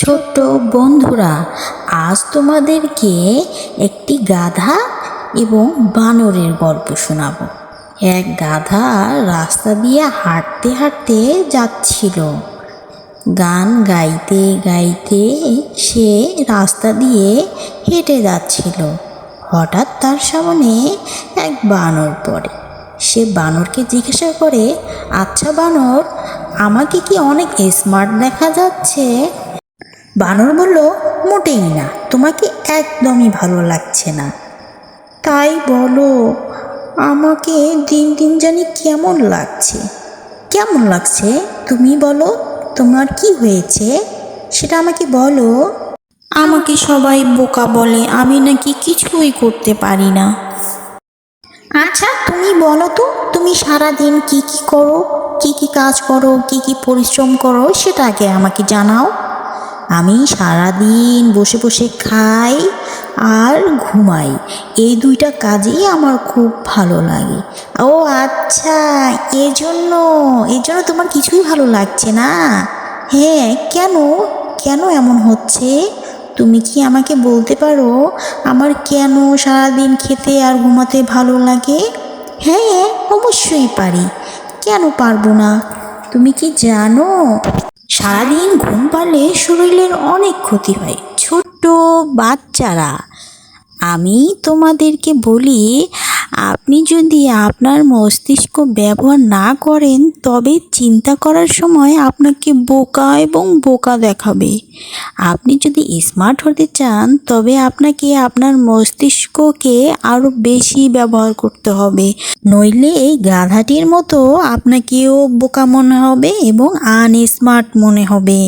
ছোট্ট বন্ধুরা, আজ তোমাদেরকে একটি গাধা এবং বানরের গল্প শোনাবো। এক গাধা রাস্তা দিয়ে হাঁটতে হাঁটতে যাচ্ছিল। গান গাইতে গাইতে সে রাস্তা দিয়ে হেঁটে যাচ্ছিল। হঠাৎ তার সামনে এক বানর পড়ে। সে বানরকে জিজ্ঞাসা করে, আচ্ছা বানর, আমাকে কি অনেক স্মার্ট দেখা যাচ্ছে? বানর বলল, মোটেই না, তোমাকে একদমই ভালো লাগছে না। তাই বলো, আমাকে দিন দিন জানি কেমন লাগছে। কেমন লাগছে তুমি বলো, তোমার কি হয়েছে সেটা আমাকে বলো। আমাকে সবাই বোকা বলে, আমি নাকি কিছুই করতে পারি না। আচ্ছা তুমি বলো তো, তুমি সারাদিন কি কি করো, কি কি কাজ করো, কি কি পরিশ্রম করো, সেটা আগে আমাকে জানাও। আমি সারাদিন বসে বসে খাই আর ঘুমাই, এই দুইটা কাজই আমার খুব ভালো লাগে। ও আচ্ছা, এজন্য তোমার কিছুই ভালো লাগছে না? হ্যাঁ, কেন কেন এমন হচ্ছে? তুমি কি আমাকে বলতে পারো আমার কেন সারাদিন খেতে আর ঘুমাতে ভালো লাগে? হ্যাঁ, অবশ্যই পারি, কেন পারবো না। তুমি কি জানো, সারাদিন ঘুম পারলে শরীরের অনেক ক্ষতি হয়। ছোট্ট বাচ্চারা, আমি তোমাদেরকে বলি, আপনি যদি আপনার মস্তিষ্ক ব্যবহার না করেন তবে চিন্তা করার সময় আপনাকে বোকা এবং বোকা দেখাবে। আপনি যদি স্মার্ট হতে চান তবে আপনাকে আপনার মস্তিষ্ককে আরও বেশি ব্যবহার করতে হবে, নইলে এই গাধাটির মতো আপনাকেও বোকা মনে হবে এবং আনস্মার্ট মনে হবে।